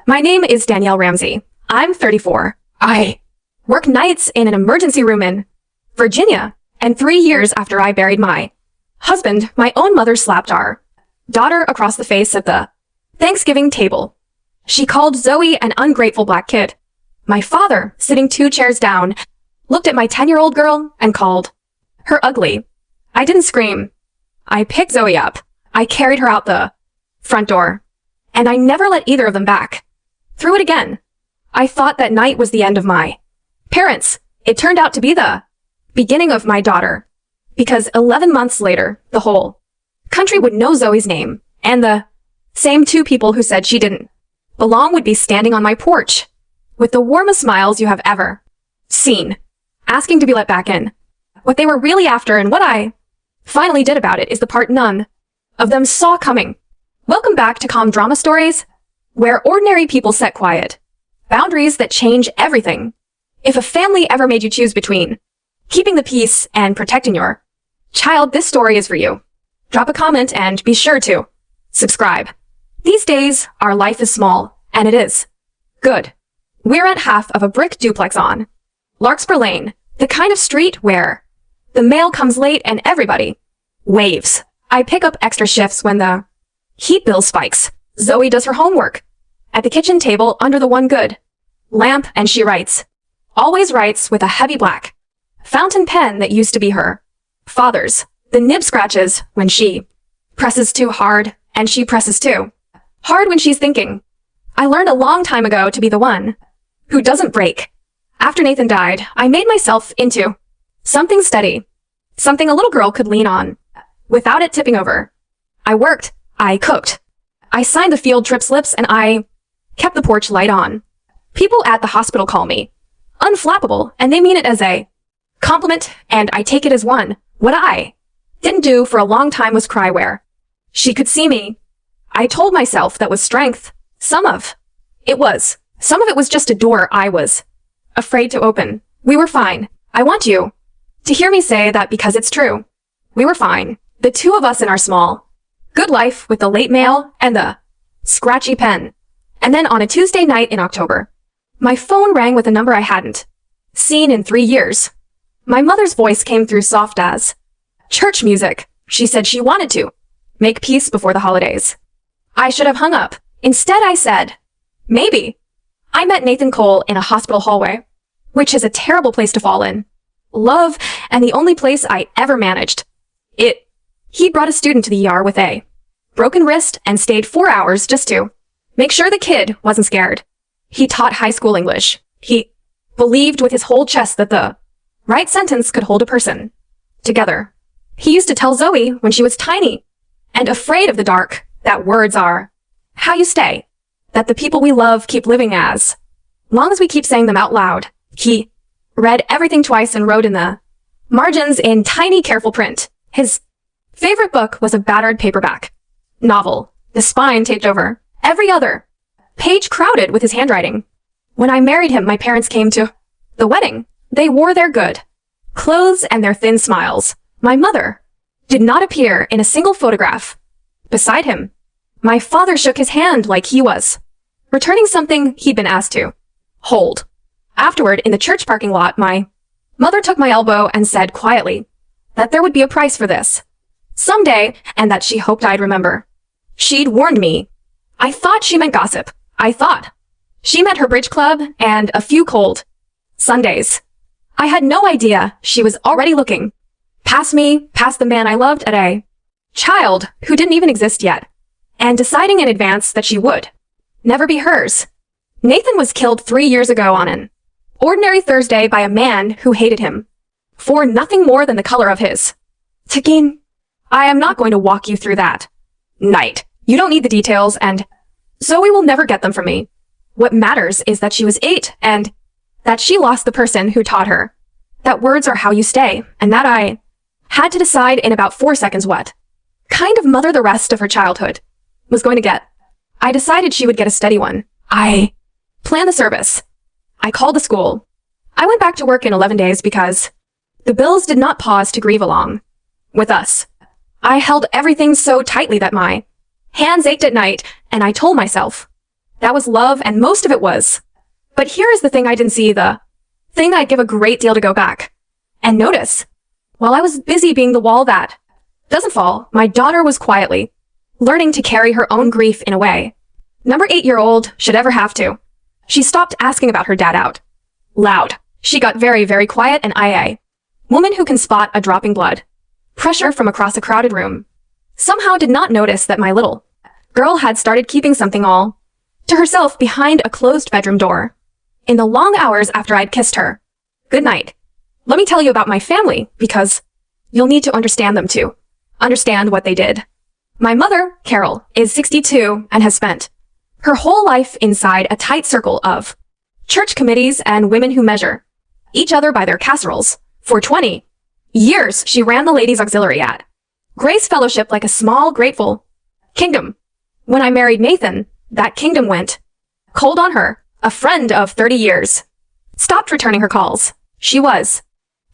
My name is Danielle Ramsey. I'm 34. I work nights in an emergency room in Virginia, and 3 years after I buried my husband, my own mother slapped our daughter across the face at the Thanksgiving table. She called Zoe an ungrateful black kid. My father, sitting 2 chairs down, looked at my 10-year-old girl and called her ugly. I didn't scream. I picked Zoe up. I carried her out the front door, and I never let either of them back. Through it again. I thought that night was the end of my parents. It turned out to be the beginning of my daughter, because 11 months later, the whole country would know Zoe's name, and the same 2 people who said she didn't belong would be standing on my porch with the warmest smiles you have ever seen, asking to be let back in. What they were really after and what I finally did about it is the part none of them saw coming. Welcome back to Calm Drama Stories, where ordinary people set quiet boundaries that change everything. If a family ever made you choose between keeping the peace and protecting your child, this story is for you. Drop a comment and be sure to subscribe. These days, our life is small, and it is good. We're at half of a brick duplex on Larkspur Lane, the kind of street where the mail comes late and everybody waves. I pick up extra shifts when the heat bill spikes. Zoe does her homework at the kitchen table under the one good lamp, and she writes. Always writes with a heavy black fountain pen that used to be her father's. The nib scratches when she presses too hard, and she presses too hard when she's thinking. I learned a long time ago to be the one who doesn't break. After Nathan died, I made myself into something steady, something a little girl could lean on without it tipping over. I worked, I cooked, I signed the field trip slips, and I kept the porch light on. People at the hospital call me unflappable, and they mean it as a compliment, and I take it as one. What I didn't do for a long time was cry where she could see me. I told myself that was strength. Some of it was just a door I was afraid to open. We were fine. I want you to hear me say that because it's true. We were fine. The 2 of us in our small good life with the late mail and the scratchy pen. And then on a Tuesday night in October, my phone rang with a number I hadn't seen in 3 years. My mother's voice came through soft as church music. She said she wanted to make peace before the holidays. I should have hung up. Instead, I said, maybe. I met Nathan Cole in a hospital hallway, which is a terrible place to fall in love, and the only place I ever managed it. He brought a student to the ER with a broken wrist and stayed 4 hours just to make sure the kid wasn't scared. He taught high school English. He believed with his whole chest that the right sentence could hold a person together. He used to tell Zoe when she was tiny and afraid of the dark that words are how you stay, that the people we love keep living as long as we keep saying them out loud. He read everything twice and wrote in the margins in tiny, careful print. His favorite book was a battered paperback novel, the spine taped over, every other page crowded with his handwriting. When I married him, my parents came to the wedding. They wore their good clothes and their thin smiles. My mother did not appear in a single photograph beside him. My father shook his hand like he was returning something he'd been asked to hold. Afterward, in the church parking lot, my mother took my elbow and said quietly that there would be a price for this someday, and that she hoped I'd remember. She'd warned me. I thought she meant gossip. I thought she meant her bridge club and a few cold Sundays. I had no idea she was already looking past me, past the man I loved at a child who didn't even exist yet, and deciding in advance that she would never be hers. Nathan was killed 3 years ago on an ordinary Thursday by a man who hated him for nothing more than the color of his skin. I am not going to walk you through that night. You don't need the details, and Zoe will never get them from me. What matters is that she was 8 and that she lost the person who taught her that words are how you stay, and that I had to decide in about 4 seconds what kind of mother the rest of her childhood was going to get. I decided she would get a steady one. I planned the service. I called the school. I went back to work in 11 days because the Bills did not pause to grieve along with us. I held everything so tightly that my hands ached at night, and I told myself That was love, and most of it was. But here is the thing I didn't see, the thing I'd give a great deal to go back and notice. While I was busy being the wall that doesn't fall, my daughter was quietly learning to carry her own grief in a way number 8-year-old should ever have to. She stopped asking about her dad out loud. She got very, very quiet, and IA, woman who can spot a dropping blood pressure from across a crowded room, somehow did not notice that my little girl had started keeping something all to herself behind a closed bedroom door. In the long hours after I'd kissed her good night, let me tell you about my family, because you'll need to understand them too. Understand what they did. My mother, Carol, is 62 and has spent her whole life inside a tight circle of church committees and women who measure each other by their casseroles. For 20 years, she ran the Ladies' Auxiliary at Grace Fellowship like a small, grateful kingdom. When I married Nathan, that kingdom went cold on her. A friend of 30 years stopped returning her calls. She was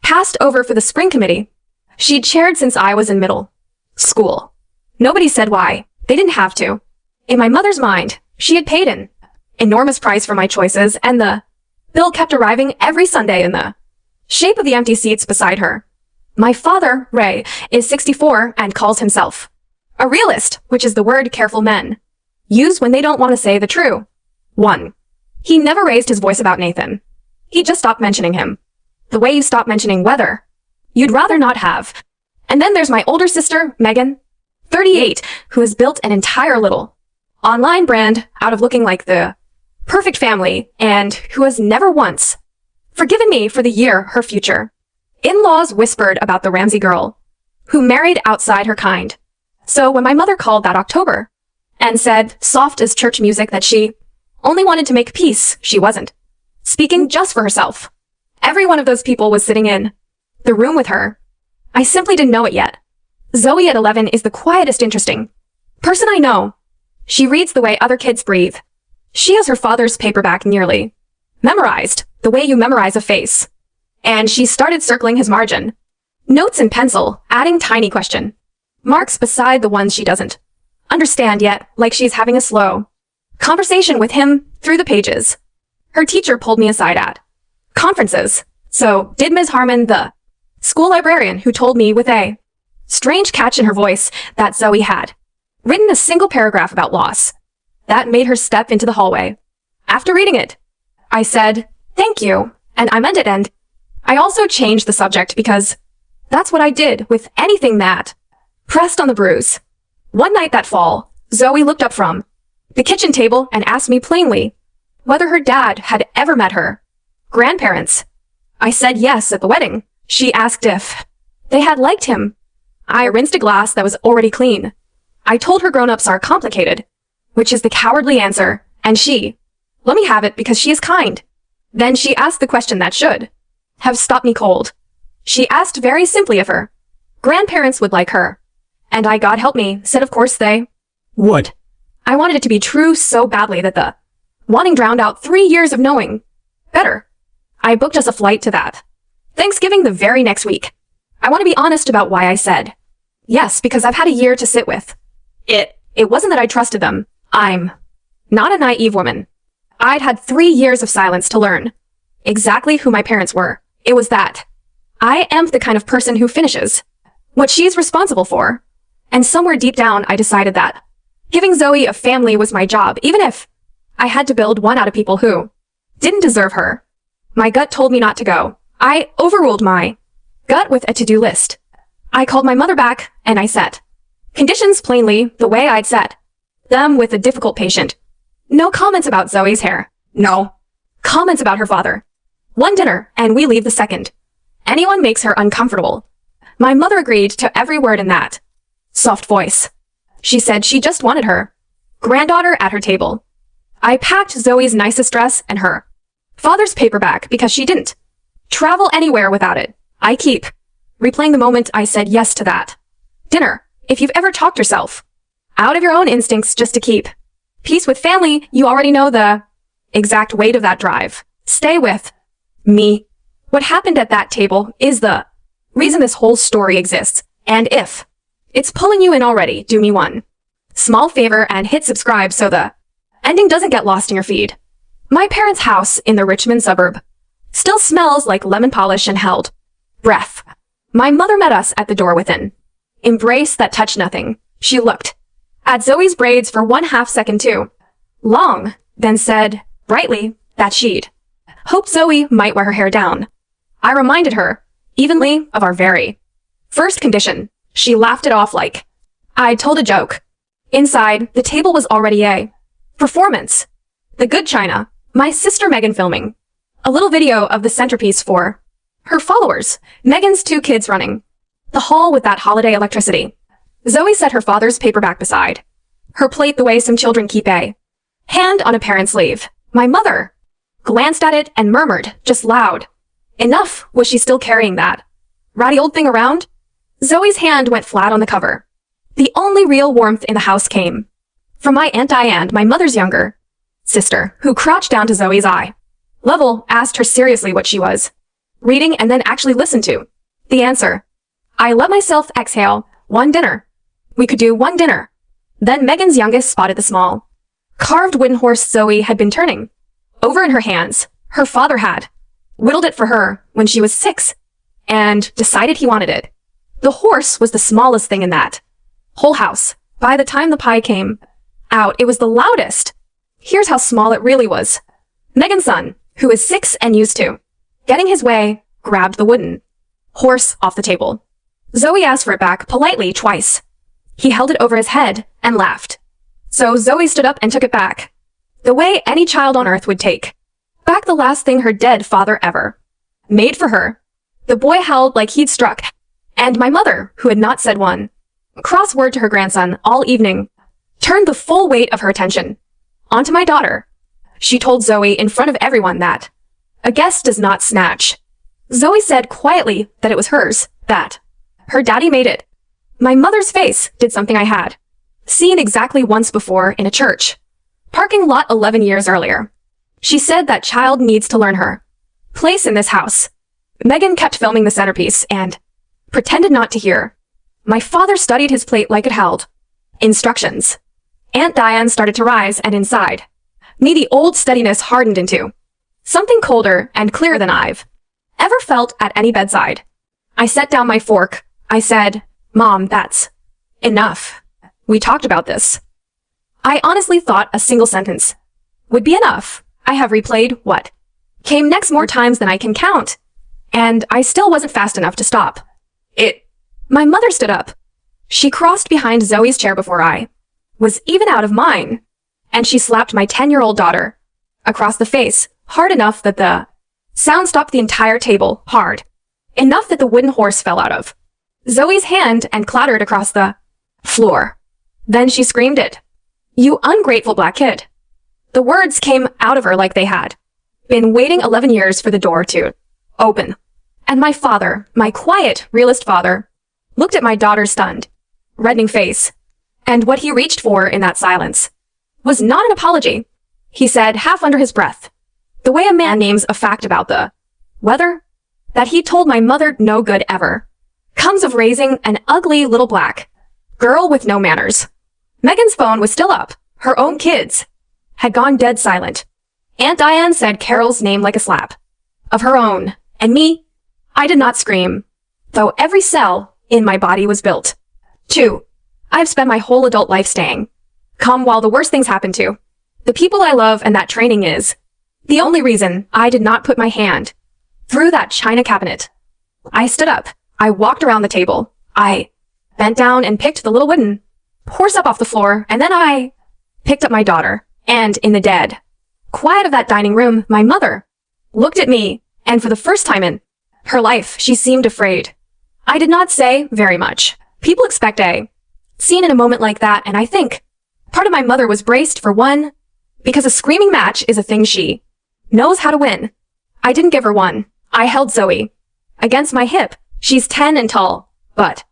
passed over for the spring committee she'd chaired since I was in middle school. Nobody said why. They didn't have to. In my mother's mind, she had paid an enormous price for my choices, and the bill kept arriving every Sunday in the shape of the empty seats beside her. My father, Ray, is 64 and calls himself a realist, which is the word careful men use when they don't want to say the true one. He never raised his voice about Nathan. He just stopped mentioning him. The way you stop mentioning weather you'd rather not have. And then there's my older sister, Megan, 38, who has built an entire little online brand out of looking like the perfect family, and who has never once forgiven me for the year her future in-laws whispered about the Ramsey girl who married outside her kind. So when my mother called that October and said, soft as church music, that she only wanted to make peace, she wasn't speaking just for herself. Every one of those people was sitting in the room with her. I simply didn't know it yet. Zoe at 11 is the quietest, interesting person I know. She reads the way other kids breathe. She has her father's paperback nearly memorized, the way you memorize a face. And she started circling his margin notes in pencil, adding tiny question marks beside the ones she doesn't understand yet, like she's having a slow conversation with him through the pages. Her teacher pulled me aside at conferences. So did Ms. Harmon, the school librarian, who told me with a strange catch in her voice that Zoe had written a single paragraph about loss. That made her step into the hallway. After reading it, I said, thank you, and I meant it, and I also changed the subject because that's what I did with anything that pressed on the bruise. One night that fall, Zoe looked up from the kitchen table and asked me plainly whether her dad had ever met her grandparents. I said yes at the wedding. She asked if they had liked him. I rinsed a glass that was already clean. I told her grown-ups are complicated, which is the cowardly answer, and she let me have it because she is kind. Then she asked the question that should have stopped me cold. She asked very simply if her grandparents would like her. And I, God help me, said of course they would. I wanted it to be true so badly that the wanting drowned out 3 years of knowing better. I booked us a flight to that Thanksgiving the very next week. I want to be honest about why I said yes, because I've had a year to sit with it. It wasn't that I trusted them. I'm not a naive woman. I'd had 3 years of silence to learn exactly who my parents were. It was that I am the kind of person who finishes what she's responsible for. And somewhere deep down, I decided that giving Zoe a family was my job, even if I had to build one out of people who didn't deserve her. My gut told me not to go. I overruled my gut with a to-do list. I called my mother back, and I set conditions plainly the way I'd set them with a difficult patient. No comments about Zoe's hair. No comments about her father. One dinner, and we leave the second anyone makes her uncomfortable. My mother agreed to every word in that soft voice. She said she just wanted her granddaughter at her table. I packed Zoe's nicest dress and her father's paperback because she didn't travel anywhere without it. I keep replaying the moment I said yes to that dinner. If you've ever talked yourself out of your own instincts just to keep peace with family, you already know the exact weight of that drive. Stay with me. What happened at that table is the reason this whole story exists. And if it's pulling you in already, do me one small favor and hit subscribe so the Ending doesn't get lost in your feed. My parents' house in the Richmond suburb still smells like lemon polish and held breath. My mother met us at the door with an embrace that touched nothing. She looked at Zoe's braids for 1/2 second too long, then said brightly that she'd hoped Zoe might wear her hair down. I reminded her evenly of our very first condition. She laughed it off like I'd told a joke. Inside, the table was already a performance. The good china, my sister Megan filming a little video of the centerpiece for her followers, Megan's 2 kids running the hall with that holiday electricity. Zoe set her father's paperback beside her plate the way some children keep a hand on a parent's sleeve. My mother glanced at it and murmured, just loud enough, was she still carrying that ratty old thing around? Zoe's hand went flat on the cover. The only real warmth in the house came from my Aunt Diane, my mother's younger sister, who crouched down to Zoe's eye level, asked her seriously what she was reading, and then actually listened to the answer. I let myself exhale. One dinner. We could do one dinner. Then Megan's youngest spotted the small carved wooden horse Zoe had been turning over in her hands. Her father had whittled it for her when she was 6 and decided he wanted it. The horse was the smallest thing in that whole house. By the time the pie came out, it was the loudest. Here's how small it really was. Megan's son, who is 6 and used to getting his way, grabbed the wooden horse off the table. Zoe asked for it back politely twice. He held it over his head and laughed. So Zoe stood up and took it back, the way any child on earth would take back the last thing her dead father ever made for her. The boy howled like he'd struck, and my mother, who had not said one cross word to her grandson all evening, turned the full weight of her attention onto my daughter. She told Zoe in front of everyone that a guest does not snatch. Zoe said quietly that it was hers, that her daddy made it. My mother's face did something I had seen exactly once before in a church parking lot 11 years earlier. She said that child needs to learn her place in this house. Megan kept filming the centerpiece and pretended not to hear. My father studied his plate like it held instructions. Aunt Diane started to rise, and inside me the old steadiness hardened into something colder and clearer than I've ever felt at any bedside. I set down my fork. I said, Mom, that's enough. We talked about this. I honestly thought a single sentence would be enough. I have replayed what came next more times than I can count, and I still wasn't fast enough to stop it. My mother stood up. She crossed behind Zoe's chair before I was even out of mine, and she slapped my 10-year-old daughter across the face hard enough that the sound stopped the entire table, hard enough that the wooden horse fell out of Zoe's hand and clattered across the floor. Then she screamed it. You ungrateful black kid. The words came out of her like they had been waiting 11 years for the door to open. And my father, my quiet, realist father, looked at my daughter's stunned, reddening face. And what he reached for in that silence was not an apology. He said, half under his breath, the way a man names a fact about the weather, that he told my mother no good ever comes of raising an ugly little black girl with no manners. Megan's phone was still up. Her own kids had gone dead silent. Aunt Diane said Carol's name like a slap of her own. And me, I did not scream, though every cell in my body was built. 2. I've spent my whole adult life staying calm while the worst things happen to the people I love, and that training is the only reason I did not put my hand through that china cabinet. I stood up. I walked around the table. I bent down and picked the little wooden horse up off the floor, and then I picked up my daughter. And in the dead quiet of that dining room, my mother looked at me, and for the first time in her life, she seemed afraid. I did not say very much. People expect a scene in a moment like that, and I think part of my mother was braced for one, because a screaming match is a thing she knows how to win. I didn't give her one. I held Zoe against my hip. She's 10 and tall, but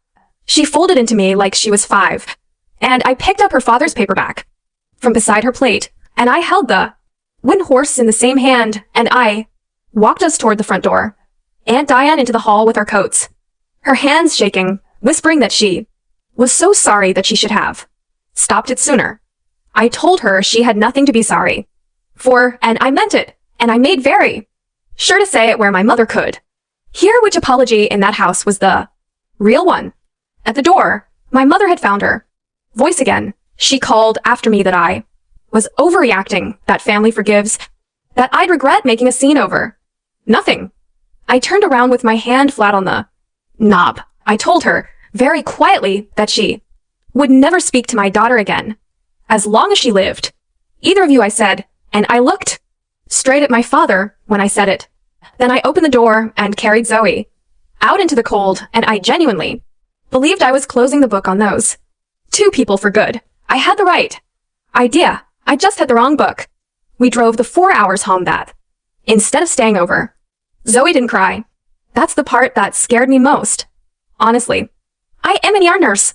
she folded into me like she was 5. And I picked up her father's paperback from beside her plate, and I held the wooden horse in the same hand, and I walked us toward the front door. Aunt Diane into the hall with our coats, her hands shaking, whispering that she was so sorry that she should have stopped it sooner. I told her she had nothing to be sorry for, and I meant it, and I made very sure to say it where my mother could hear which apology in that house was the real one. At the door, my mother had found her voice again. She called after me that I was overreacting, that family forgives, that I'd regret making a scene over nothing. I turned around with my hand flat on the knob. I told her very quietly that she would never speak to my daughter again, as long as she lived. Either of you, I said, and I looked straight at my father when I said it. Then I opened the door and carried Zoe out into the cold, and I genuinely believed I was closing the book on those two people for good. I had the right idea. I just had the wrong book. We drove the 4 hours home that, instead of staying over. Zoe didn't cry. That's the part that scared me most. Honestly, I am an ER nurse.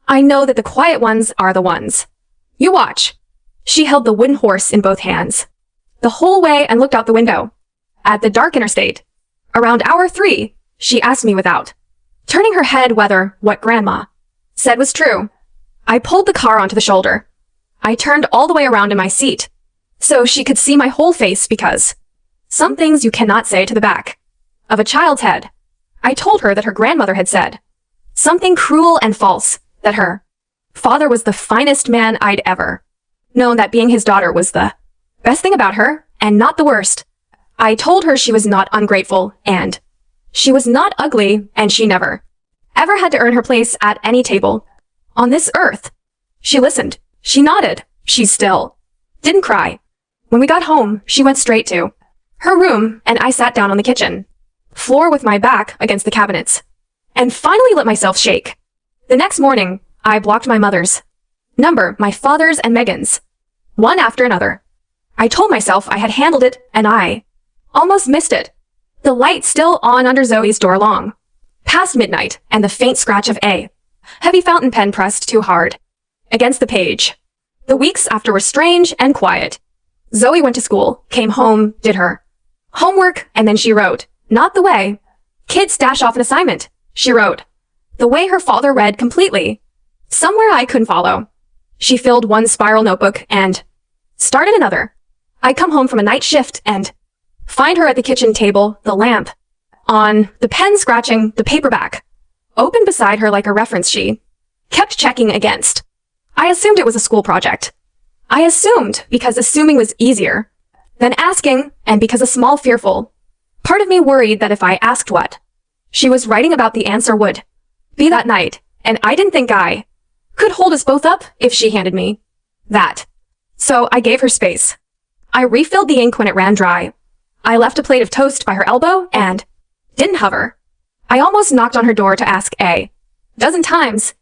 I know that the quiet ones are the ones. You watch. She held the wooden horse in both hands the whole way and looked out the window at the dark interstate. Around hour 3, she asked me without turning her head whether what Grandma said was true. I pulled the car onto the shoulder. I turned all the way around in my seat so she could see my whole face, because some things you cannot say to the back of a child's head. I told her that her grandmother had said something cruel and false, that her father was the finest man I'd ever known, that being his daughter was the best thing about her and not the worst. I told her she was not ungrateful, and she was not ugly, and she never ever had to earn her place at any table on this earth. She listened. She nodded. She still didn't cry. When we got home, she went straight to her room, and I sat down on the kitchen floor with my back against the cabinets and finally let myself shake. The next morning, I blocked my mother's number, my father's and Megan's, one after another. I told myself I had handled it, and I almost missed it. The light still on under Zoe's door long past midnight, and the faint scratch of a heavy fountain pen pressed too hard against the page. The weeks after were strange and quiet. Zoe went to school, came home, did her homework, and then she wrote. Not the way kids dash off an assignment. She wrote the way her father read completely. Somewhere I couldn't follow. She filled one spiral notebook and started another. I'd come home from a night shift and find her at the kitchen table, the lamp on, the pen scratching the paperback open beside her like a reference she kept checking against. I assumed it was a school project. I assumed because assuming was easier than asking, and because a small fearful part of me worried that if I asked what she was writing about, the answer would be that night, and I didn't think I could hold us both up if she handed me that. So I gave her space. I refilled the ink when it ran dry. I left a plate of toast by her elbow and didn't hover. I almost knocked on her door to ask a dozen times,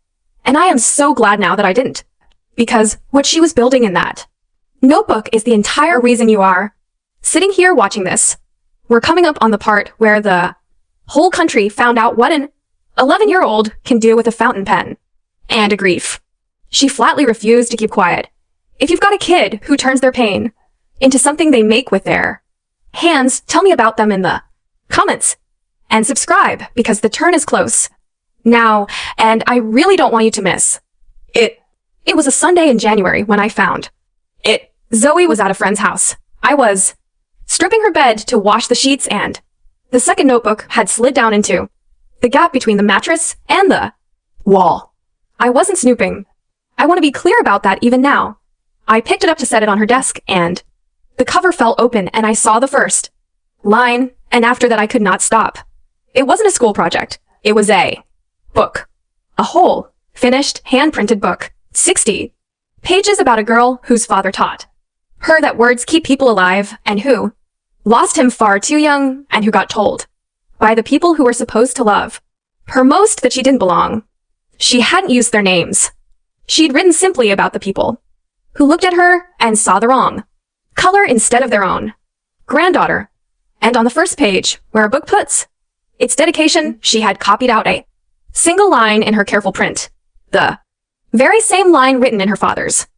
and I am so glad now that I didn't, because what she was building in that notebook is the entire reason you are sitting here watching this. We're coming up on the part where the whole country found out what an 11-year-old can do with a fountain pen and a grief. She flatly refused to keep quiet. If you've got a kid who turns their pain into something they make with their hands, tell me about them in the comments. And subscribe, because the turn is close now, and I really don't want you to miss it. It was a Sunday in January when I found it. Zoe was at a friend's house. I was stripping her bed to wash the sheets, and the second notebook had slid down into the gap between the mattress and the wall. I wasn't snooping. I want to be clear about that even now. I picked it up to set it on her desk, and the cover fell open, and I saw the first line, and after that I could not stop. It wasn't a school project. It was a book. A whole, finished, hand-printed book. 60 pages about a girl whose father taught her that words keep people alive, and who lost him far too young, and who got told by the people who were supposed to love her most that she didn't belong. She hadn't used their names. She'd written simply about the people who looked at her and saw the wrong color instead of their own granddaughter. And on the first page, where a book puts its dedication, she had copied out a single line in her careful print. The very same line written in her father's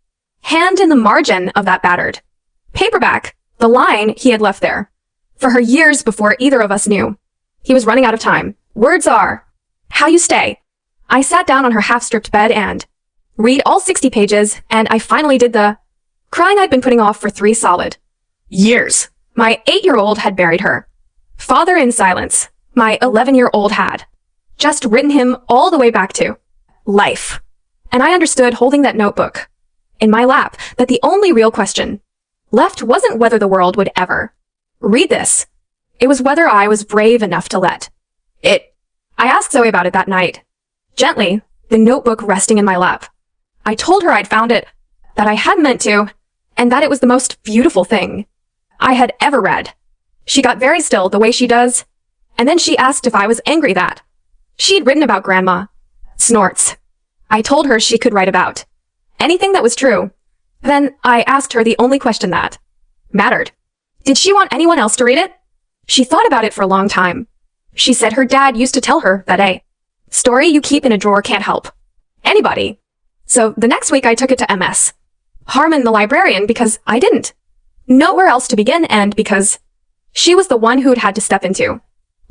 hand in the margin of that battered paperback, the line he had left there for her years before either of us knew he was running out of time. Words are how you stay. I sat down on her half-stripped bed and read all 60 pages, and I finally did the Crying I'd been putting off for 3 solid years. My 8-year-old had buried her. Father in silence. My 11-year-old had just written him all the way back to life. And I understood, holding that notebook in my lap, that the only real question left wasn't whether the world would ever read this. It was whether I was brave enough to let it. I asked Zoe about it that night, gently, the notebook resting in my lap. I told her I'd found it, that I hadn't meant to, and that it was the most beautiful thing I had ever read. She got very still, the way she does, and then she asked if I was angry that she'd written about Grandma. Snorts. I told her she could write about anything that was true. Then I asked her the only question that mattered. Did she want anyone else to read it? She thought about it for a long time. She said her dad used to tell her that a story you keep in a drawer can't help anybody. So the next week I took it to MS Harmon, the librarian, because I didn't know where else to begin, and because she was the one who'd had to step into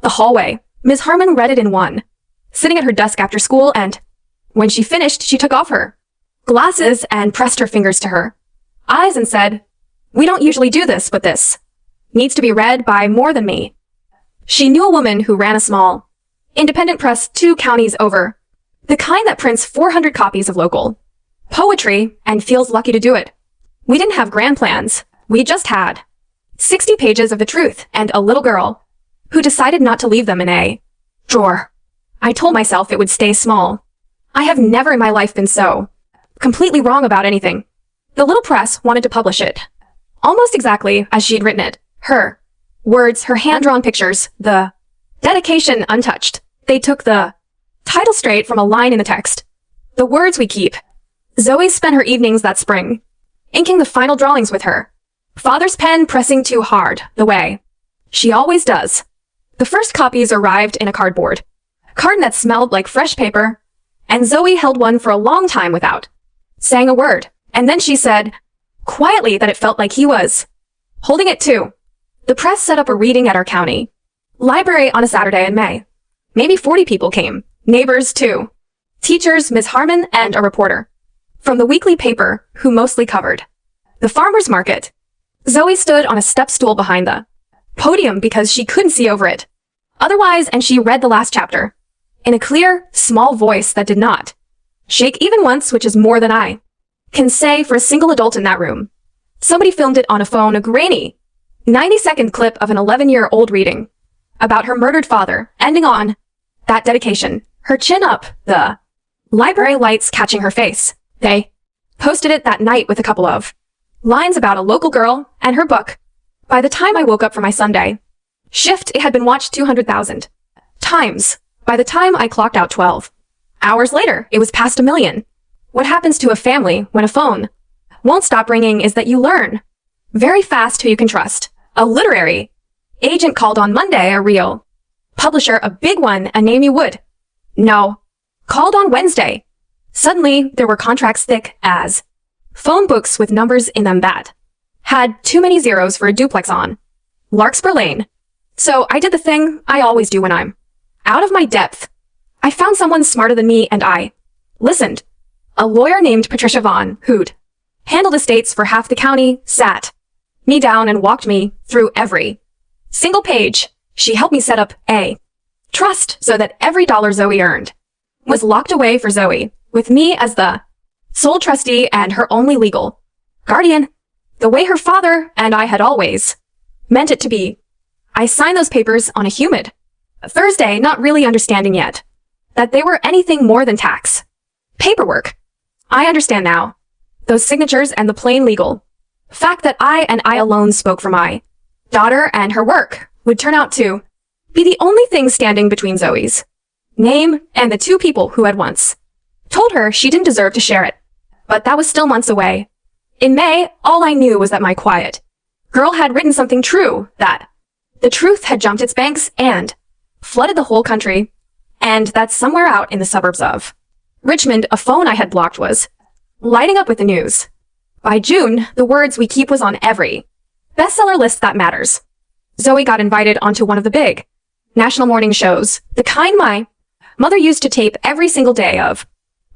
the hallway. Ms. Harmon read it in one, sitting at her desk after school, and when she finished, she took off her glasses and pressed her fingers to her eyes and said, "We don't usually do this, but this needs to be read by more than me." She knew a woman who ran a small, independent press 2 counties over, the kind that prints 400 copies of local poetry and feels lucky to do it. We didn't have grand plans. We just had 60 pages of the truth and a little girl who decided not to leave them in a drawer. I told myself it would stay small. I have never in my life been so completely wrong about anything. The little press wanted to publish it almost exactly as she'd written it. Her words, her hand-drawn pictures, the dedication untouched. They took the title straight from a line in the text. The words we keep. Zoe spent her evenings that spring inking the final drawings with her father's pen, pressing too hard, the way she always does. The first copies arrived in a cardboard carton that smelled like fresh paper, and Zoe held one for a long time without saying a word. And then she said, quietly, that it felt like he was holding it too. The press set up a reading at our county library on a Saturday in May. Maybe 40 people came. Neighbors, too. Teachers, Ms. Harmon, and a reporter from the weekly paper who mostly covered the farmer's market. Zoe stood on a step stool behind the podium because she couldn't see over it otherwise, and she read the last chapter in a clear, small voice that did not shake even once, which is more than I can say for a single adult in that room. Somebody filmed it on a phone, a grainy 90-second clip of an 11-year-old reading about her murdered father, ending on that dedication, her chin up, the library lights catching her face. They posted it that night with a couple of lines about a local girl and her book. By the time I woke up for my Sunday shift, it had been watched 200,000 times. By the time I clocked out 12 hours later, it was past 1 million. What happens to a family when a phone won't stop ringing is that you learn very fast who you can trust. A literary agent called on Monday, a real publisher, a big one, a name you would know, called on Wednesday. Suddenly, there were contracts thick as phone books with numbers in them that had too many zeros for a duplex on Larkspur Lane. So I did the thing I always do when I'm out of my depth. I found someone smarter than me and I listened. A lawyer named Patricia Vaughn, who'd handled estates for half the county, sat me down and walked me through every single page. She helped me set up a trust so that every dollar Zoe earned was locked away for Zoe, with me as the sole trustee and her only legal guardian, the way her father and I had always meant it to be. I signed those papers on a humid Thursday, not really understanding yet that they were anything more than tax paperwork. I understand now. Those signatures and the plain legal fact that I and I alone spoke for my daughter and her work would turn out to be the only thing standing between Zoe's name and the 2 people who had once told her she didn't deserve to share it. But that was still months away. In May, all I knew was that my quiet girl had written something true, that the truth had jumped its banks and flooded the whole country, and that somewhere out in the suburbs of Richmond, a phone I had blocked was lighting up with the news. By June, the words we keep was on every bestseller list that matters. Zoe got invited onto one of the big national morning shows, the kind my mother used to tape every single day of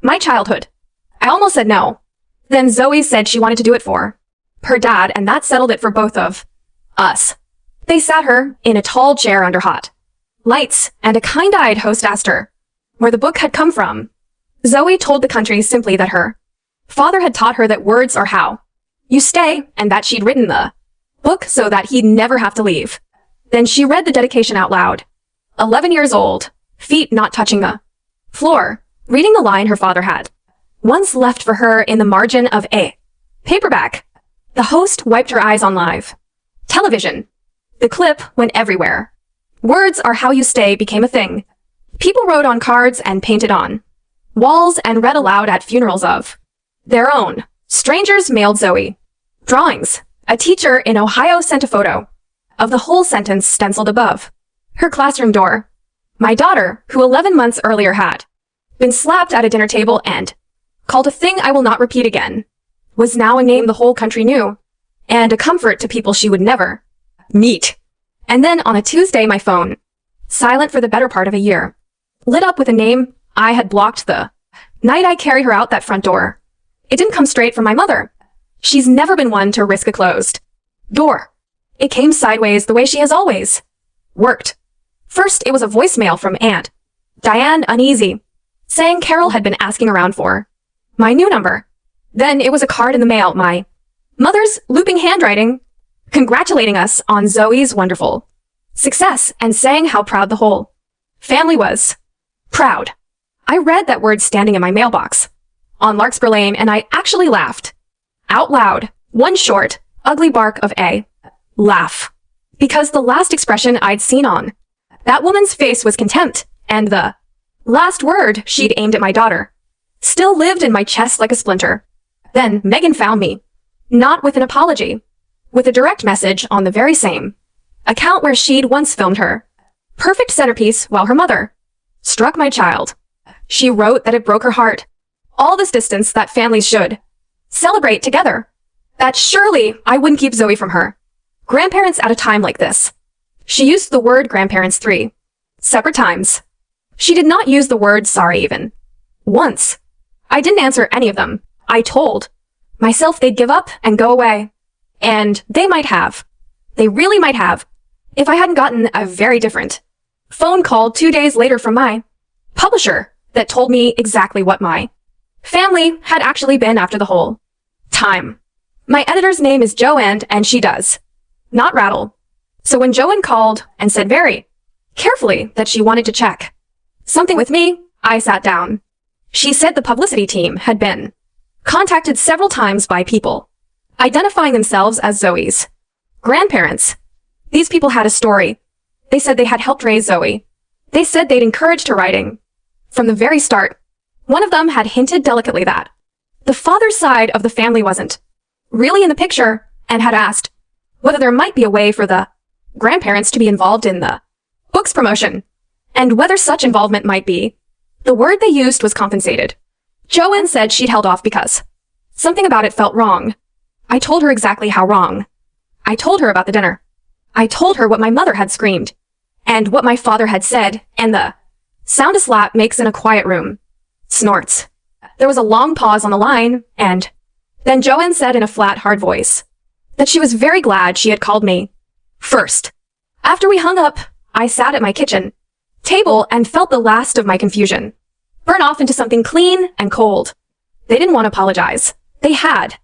my childhood. I almost said no. Then Zoe said she wanted to do it for her dad, and that settled it for both of us. They sat her in a tall chair under hot lights, and a kind-eyed host asked her where the book had come from. Zoe told the country simply that her father had taught her that words are how you stay, and that she'd written the book so that he'd never have to leave. Then she read the dedication out loud. 11 years old, feet not touching the floor, reading the line her father had once left for her in the margin of a paperback. The host wiped her eyes on live television. The clip went everywhere. Words are how you stay became a thing. People wrote on cards and painted on walls and read aloud at funerals of their own. Strangers mailed Zoe drawings. A teacher in Ohio sent a photo of the whole sentence stenciled above her classroom door. My daughter, who 11 months earlier had been slapped at a dinner table and called a thing I will not repeat again, was now a name the whole country knew, and a comfort to people she would never meet. And then on a Tuesday, my phone, silent for the better part of a year, lit up with a name I had blocked the night I carried her out that front door. It didn't come straight from my mother. She's never been one to risk a closed door. It came sideways the way she has always worked. First, it was a voicemail from Aunt Diane, uneasy, saying Carol had been asking around for my new number. Then it was a card in the mail, my mother's looping handwriting, congratulating us on Zoe's wonderful success and saying how proud the whole family was. Proud. I read that word standing in my mailbox on Larkspur Lane, and I actually laughed out loud. One short, ugly bark of a laugh. Because the last expression I'd seen on that woman's face was contempt, and the last word she'd aimed at my daughter still lived in my chest like a splinter. Then Megan found me, not with an apology, with a direct message on the very same account where she'd once filmed her perfect centerpiece while her mother struck my child. She wrote that it broke her heart. All this distance that families should celebrate together. That surely I wouldn't keep Zoe from her grandparents at a time like this. She used the word grandparents 3 separate times. She did not use the word sorry even once. I didn't answer any of them. I told myself they'd give up and go away. And they might have. They really might have. If I hadn't gotten a very different phone call 2 days later from my publisher that told me exactly what my family had actually been after the whole time. My editor's name is Joanne, and she does not rattle. So when Joanne called and said very carefully that she wanted to check something with me, I sat down. She said the publicity team had been contacted several times by people identifying themselves as Zoe's grandparents. These people had a story. They said they had helped raise Zoe. They said they'd encouraged her writing from the very start. One of them had hinted delicately that the father's side of the family wasn't really in the picture, and had asked whether there might be a way for the grandparents to be involved in the book's promotion, and whether such involvement might be. The word they used was compensated. Joanne said she'd held off because something about it felt wrong. I told her exactly how wrong. I told her about the dinner. I told her what my mother had screamed, and what my father had said, and the sound a slap makes in a quiet room. Snorts. There was a long pause on the line, and then Joanne said in a flat, hard voice that she was very glad she had called me first. After we hung up, I sat at my kitchen table and felt the last of my confusion burn off into something clean and cold. They didn't want to apologize. They had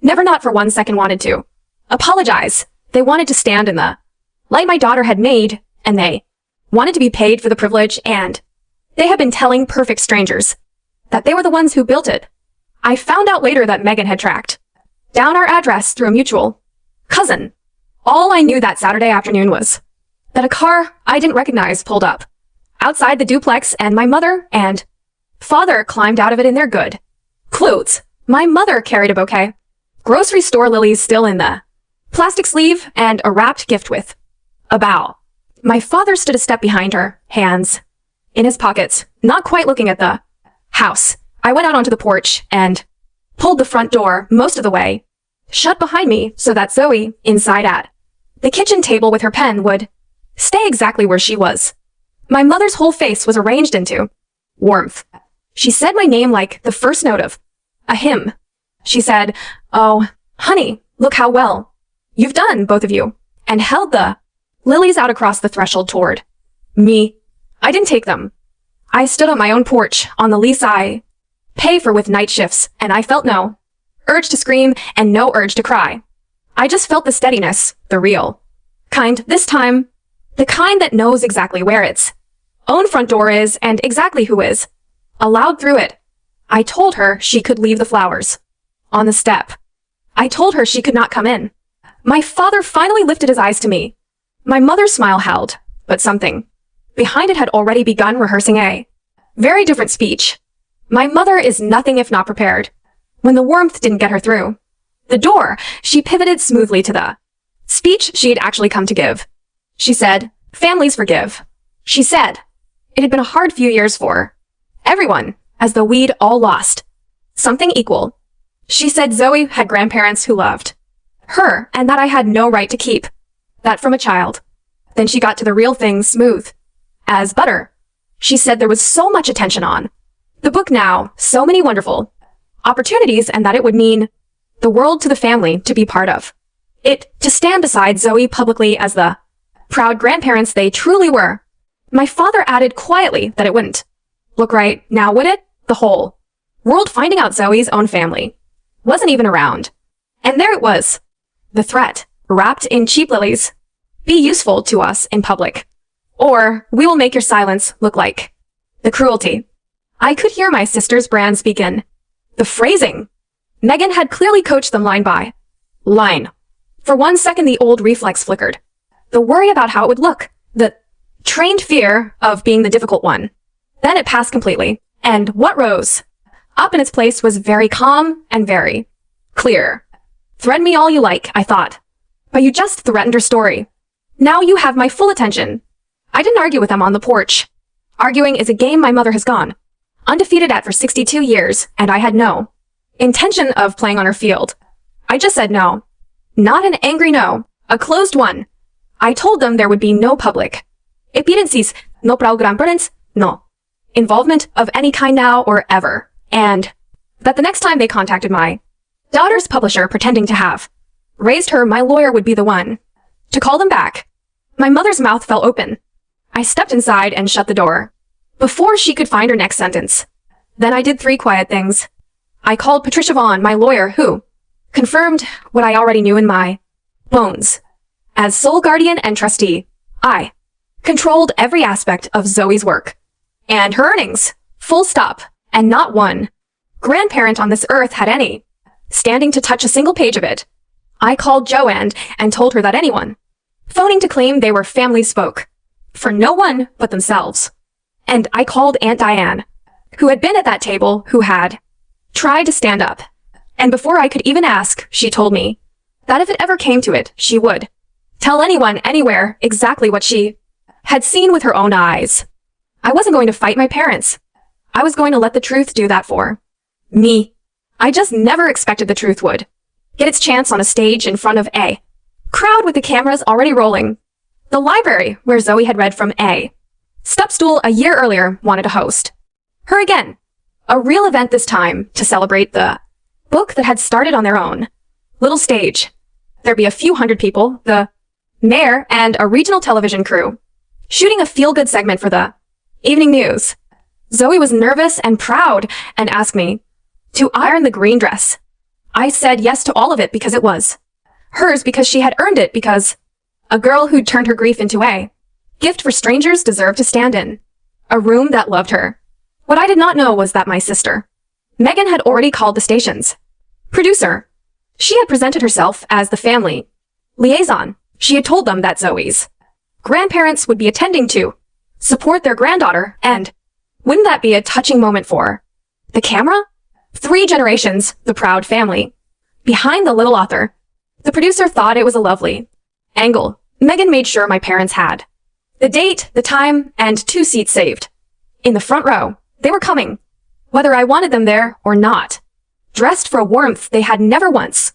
never, not for 1 second, wanted to apologize. They wanted to stand in the light my daughter had made, and they wanted to be paid for the privilege, and they had been telling perfect strangers that they were the ones who built it. I found out later that Megan had tracked down our address through a mutual cousin. All I knew that Saturday afternoon was that a car I didn't recognize pulled up outside the duplex, and my mother and father climbed out of it in their good clothes. My mother carried a bouquet, grocery store lilies still in the plastic sleeve, and a wrapped gift with a bow. My father stood a step behind her, hands in his pockets, not quite looking at the house. I went out onto the porch and pulled the front door most of the way shut behind me so that Zoe, inside at the kitchen table with her pen, would stay exactly where she was. My mother's whole face was arranged into warmth. She said my name like the first note of a hymn. She said, "Oh, honey, Look how well you've done, both of you, and held the lilies out across the threshold toward me. I didn't take them. I stood on my own porch on the lease I pay for with night shifts, and I felt no urge to scream and no urge to cry. I just felt the steadiness, the real kind this time, the kind that knows exactly where its own front door is and exactly who is allowed through it. I told her she could leave the flowers on the step. I told her she could not come in. My father finally lifted his eyes to me. My mother's smile held, but something behind it had already begun rehearsing a very different speech. My mother is nothing if not prepared. When the warmth didn't get her through the door, she pivoted smoothly to the speech she had actually come to give. She said, "Families forgive." She said, it had been a hard few years for everyone, as though we'd all lost something equal. She said Zoe had grandparents who loved her, and that I had no right to keep that from a child. Then she got to the real thing, smooth as butter. She said there was so much attention on the book now, so many wonderful opportunities, and that it would mean the world to the family to be part of it, to stand beside Zoe publicly as the proud grandparents they truly were. My father added quietly that it wouldn't look right now, would it? The whole world finding out Zoe's own family wasn't even around. And there it was, the threat, wrapped in cheap lilies. Be useful to us in public, or we will make your silence look like the cruelty. I could hear my sister's brand speak in the phrasing. Megan had clearly coached them line by line. For 1 second, the old reflex flickered. The worry about how it would look, the trained fear of being the difficult one. Then it passed completely, and what rose up in its place was very calm and very clear. Threaten me all you like, I thought, but you just threatened her story. Now you have my full attention. I didn't argue with them on the porch. Arguing is a game my mother has gone undefeated at for 62 years, and I had no intention of playing on her field. I just said no. Not an angry no, a closed one. I told them there would be no public appearances, no proud grandparents, no involvement of any kind now or ever, and that the next time they contacted my daughter's publisher pretending to have raised her, my lawyer would be the one to call them back. My mother's mouth fell open. I stepped inside and shut the door before she could find her next sentence. Then I did 3 quiet things. I called Patricia Vaughn, my lawyer, who confirmed what I already knew in my bones. As sole guardian and trustee, I controlled every aspect of Zoe's work and her earnings, full stop, and not one grandparent on this earth had any standing to touch a single page of it. I called Joanne and told her that anyone phoning to claim they were family spoke for no one but themselves. And I called Aunt Diane, who had been at that table, who had tried to stand up. And before I could even ask, she told me that if it ever came to it, she would tell anyone, anywhere, exactly what she had seen with her own eyes. I wasn't going to fight my parents. I was going to let the truth do that for me. I just never expected the truth would get its chance on a stage in front of a crowd with the cameras already rolling. The library, where Zoe had read from a stepstool a year earlier, wanted to host her again. A real event this time to celebrate the book that had started on their own little stage. There'd be a few hundred people, the mayor and a regional television crew, shooting a feel-good segment for the evening news. Zoe was nervous and proud and asked me to iron the green dress. I said yes to all of it because it was hers, because she had earned it, because a girl who'd turned her grief into a gift for strangers deserved to stand in a room that loved her. What I did not know was that my sister, Megan, had already called the station's producer. She had presented herself as the family liaison. She had told them that Zoe's grandparents would be attending to support their granddaughter, and wouldn't that be a touching moment for the camera? 3 generations, the proud family behind the little author. The producer thought it was a lovely angle. Megan made sure my parents had the date, the time, and 2 seats saved. In the front row, they were coming, whether I wanted them there or not. Dressed for a warmth they had never once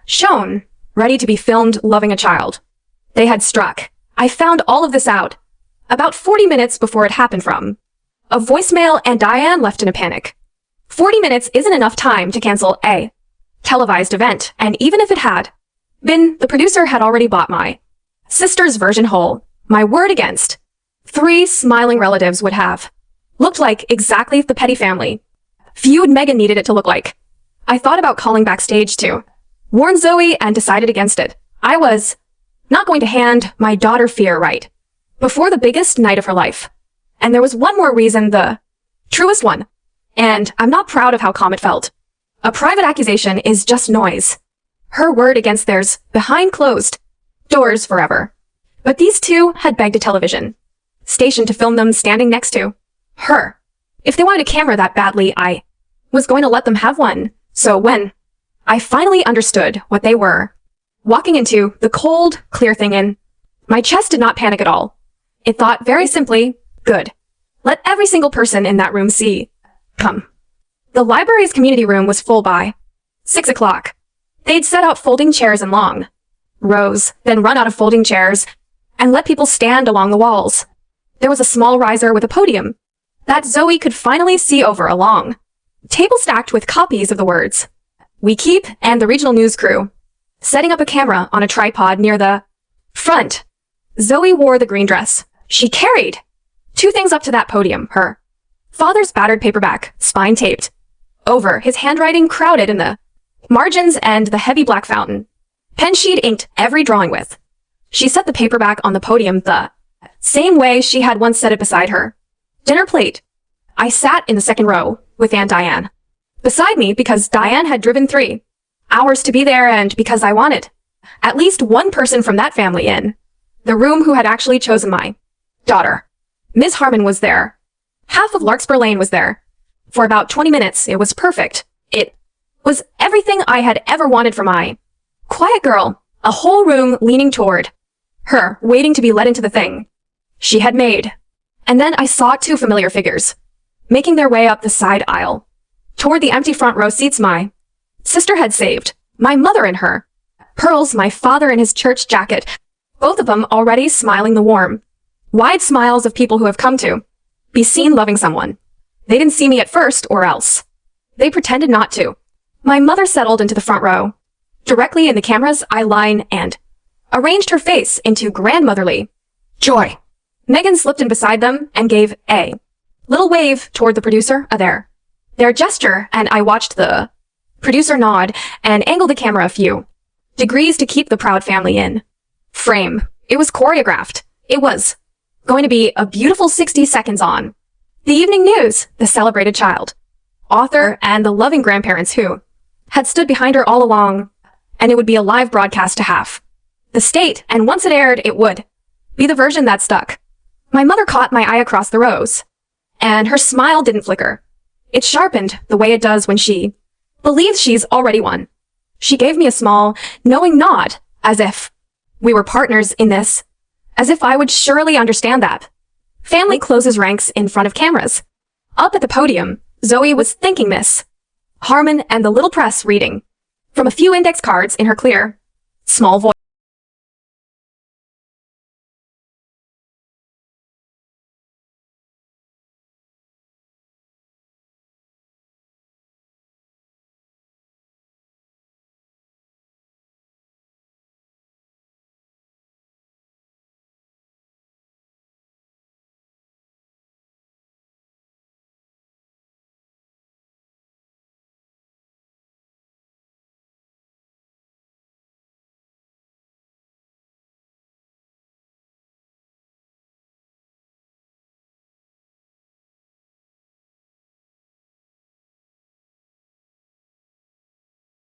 shown, ready to be filmed loving a child they had struck. I found all of this out about 40 minutes before it happened from a voicemail, and Diane left in a panic. 40 minutes isn't enough time to cancel a televised event, and even if it had Bin, the producer, had already bought my sister's version whole, my word against. 3 smiling relatives would have. Looked like exactly the Petty family feud Megan needed it to look like. I thought about calling backstage to warn Zoe and decided against it. I was not going to hand my daughter fear right before the biggest night of her life. And there was one more reason, the truest one. And I'm not proud of how calm it felt. A private accusation is just noise. Her word against theirs behind closed doors forever. But these two had begged a television station to film them standing next to her. If they wanted a camera that badly, I was going to let them have one. So when I finally understood what they were, walking into the cold, clear thing in, my chest did not panic at all. It thought very simply, good. Let every single person in that room see. Come. The library's community room was full by 6 o'clock. They'd set out folding chairs in long rows, then run out of folding chairs and let people stand along the walls. There was a small riser with a podium that Zoe could finally see over a long table stacked with copies of the words We Keep and the regional news crew, setting up a camera on a tripod near the front. Zoe wore the green dress. She carried 2 things up to that podium, her father's battered paperback, spine taped over, his handwriting crowded in the margins, and the heavy black fountain pen she'd inked every drawing with. She set the paperback on the podium the same way she had once set it beside her dinner plate. I sat in the second row with Aunt Diane beside me because Diane had driven 3 hours to be there and because I wanted at least one person from that family in the room who had actually chosen my daughter. Ms. Harmon was there. Half of Larkspur Lane was there. For about 20 minutes, it was perfect. It was everything I had ever wanted for my quiet girl. A whole room leaning toward her, waiting to be let into the thing she had made. And then I saw 2 familiar figures making their way up the side aisle toward the empty front row seats my sister had saved. My mother and her. Pearls, my father in his church jacket, both of them already smiling the warm, wide smiles of people who have come to be seen loving someone. They didn't see me at first, or else they pretended not to. My mother settled into the front row, directly in the camera's eye line, and arranged her face into grandmotherly joy. Megan slipped in beside them and gave a little wave toward the producer, their gesture, and I watched the producer nod and angle the camera a few degrees to keep the proud family in frame. It was choreographed. It was going to be a beautiful 60 seconds on the evening news, the celebrated child, author, and the loving grandparents who had stood behind her all along, and it would be a live broadcast to half the state, and once it aired, it would be the version that stuck. My mother caught my eye across the rows, and her smile didn't flicker. It sharpened the way it does when she believes she's already won. She gave me a small, knowing nod, as if we were partners in this, as if I would surely understand that. Family closes ranks in front of cameras. Up at the podium, Zoe was thanking Miss Harmon and the little press reading from a few index cards in her clear, small voice.